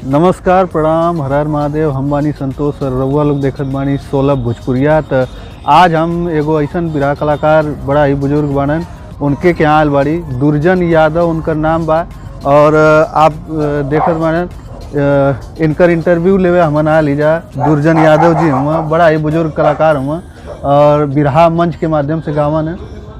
नमस्कार, प्रणाम, हर हर महादेव। हम बानी संतोष और रउआ लोग देखत बानी 16 भोजपुरिया। त आज हम एगो ऐसन बिरहा कलाकार बड़ा ही बुजुर्ग बानन, उनके के यहाँ आयल बाड़ी। दुर्जन यादव उनकर नाम बा और आप देखत बानन इनकर इंटरव्यू लेवे हमन आयल लीजा। दुर्जन यादव जी हम बड़ा ही बुजुर्ग कलाकार हम और बिरहा मंच के माध्यम से गावन है।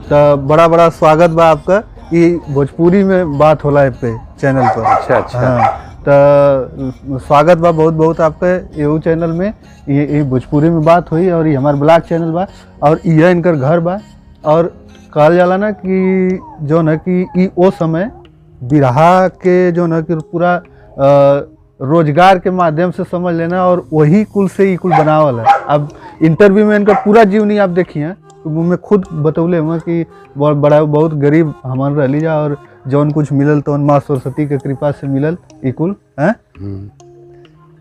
तो बड़ा बड़ा स्वागत बा आपका। ये भोजपुरी में बात होला है पे चैनल पर। अच्छा। हाँ, तो स्वागत बा बहुत बहुत आपका एहू चैनल में। ये भोजपुरी में बात हुई और ये हमार ब्लॉग चैनल बा और यह इनकर घर बा। और कहल जाला ना कि जो न कि ई ओ समय बिरहा के जो न कि पूरा रोजगार के माध्यम से समझ लेना और वही कुल से ही कुल बनावल है। अब इंटरव्यू में इनका पूरा जीवनी आप देखिए तो मैं खुद बतौले हुआ कि बहुत गरीब हमार रही जा और जौन कुछ मिलल तो माँ सरस्वती के कृपा से मिलल इकुल है।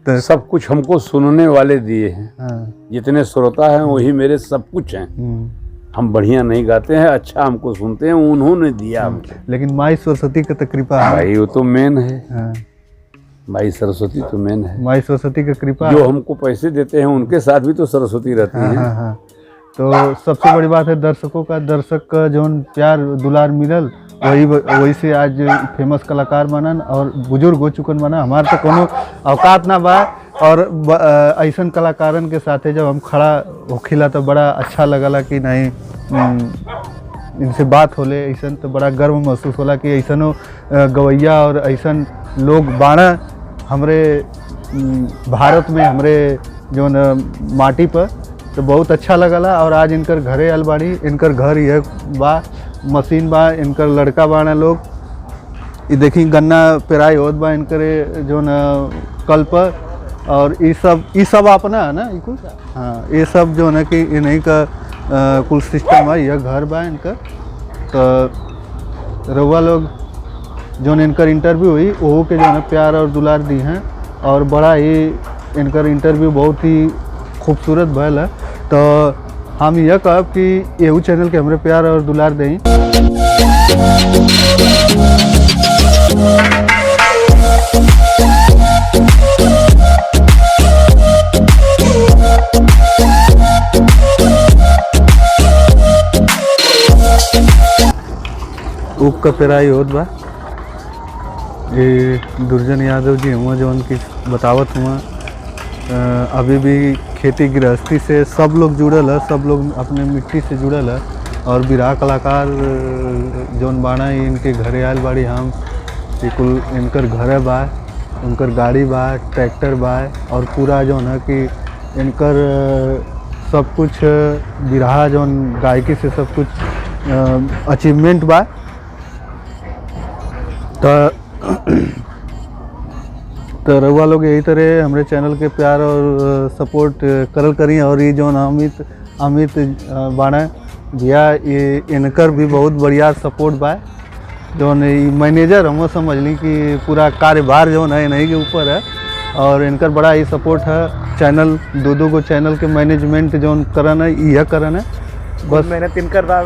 तो सब कुछ हमको सुनने वाले दिए हैं। हाँ। जितने श्रोता हैं वही मेरे सब कुछ हैं। हम बढ़िया नहीं गाते हैं, अच्छा हमको सुनते हैं, उन्होंने दिया हमको। लेकिन माई सरस्वती की तो कृपा है भाई, वो तो मेन है। हाँ। माई सरस्वती तो मेन है। माई सरस्वती की कृपा जो हमको पैसे देते हैं उनके साथ भी तो सरस्वती रहती है। हाँ, हाँ। तो सबसे बड़ी बात है दर्शकों का, दर्शक का जो प्यार दुलार मिलल वही से आज फेमस कलाकार बनन और बुजुर्ग हो चुकन बना। हमारे तो कोनो औकात ना बा और ऐसन कलाकारन के साथे जब हम खड़ा होखिला तो बड़ा अच्छा लगला कि नहीं इनसे बात होले ऐसन तो बड़ा गर्व महसूस होला कि ऐसनो गवैया और ऐसन लोग बाड़ा हमरे भारत में, हमरे जो माटी पर, तो बहुत अच्छा लगला। और आज इनकर घरे आयल बाड़ी। इनकर घर यह बा, मशीन बा, इनकर लड़का बाना लोग। ये देखी गन्ना पेराई होत बा इनकर जो न कल पर। और ये सब अपना है ना कुल। हाँ, ये सब जो है कि इन्हीं का कुल सिस्टम है। यह घर बा इनकर। तो रउआ लोग जो इनकर इंटरव्यू हुई वो के जो है प्यार और दुलार दी हैं और बड़ा ही इनकर इंटरव्यू बहुत ही खूबसूरत भल है। तो हम यह कहब कि एहू चैनल के हमरे प्यार और दुलार दें। ऊक का पेराई होत बा। ये दुर्जन यादव जी हुआ जो उनकी बतावत हुआ। अभी भी खेती गृहस्थी से सब लोग जुड़ल है, सब लोग अपने मिट्टी से जुड़ल है। और बिरहा कलाकार जौन बाड़ा इनके घरे आयल बाड़ी। हम कुल इनकर घर बा, उनकर गाड़ी बा, ट्रैक्टर बा और पूरा जौन है कि इनकर सब कुछ बिरहा जौन गायकी से सब कुछ अचीवमेंट बा। तो रउआ लोग यही तरह हमारे चैनल के प्यार और सपोर्ट करल करी। और ये जो अमित बाड़ा भैया, ये इनकर भी बहुत बढ़िया सपोर्ट बा। जो मैनेजर हम समझ ली कि पूरा कार्यभार जो है इन्हीं के ऊपर है और इनकर बड़ा ही सपोर्ट है। चैनल दो को चैनल के मैनेजमेंट जो करन है यह करन है। बस मेहनत इनकर बा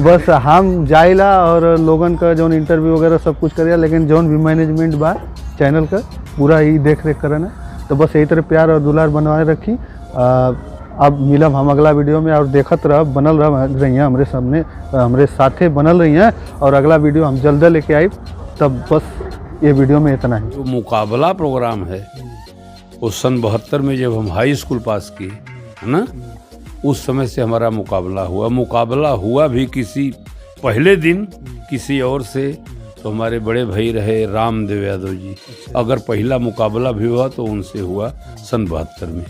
बस हम जाइला और लोगन का जो इंटरव्यू वगैरह सब कुछ करिए, लेकिन जौन भी मैनेजमेंट बा चैनल का पूरा ही देख रेख करना है। तो बस यही तरह प्यार और दुलार बनवाए रखी। अब मिलब हम अगला वीडियो में और देखत रह बनल रही हैं हमरे सामने, हमरे साथे बनल रही हैं। और अगला वीडियो हम जल्द लेके आई। तब बस ये वीडियो में इतना ही। जो मुकाबला प्रोग्राम है वो सन 72 में जब हम हाई स्कूल पास किए है ना, उस समय से हमारा मुकाबला हुआ भी किसी पहले दिन किसी और से। तो हमारे बड़े भाई रहे रामदेव यादव जी। अगर पहला मुकाबला भी हुआ तो उनसे हुआ सन 72 में।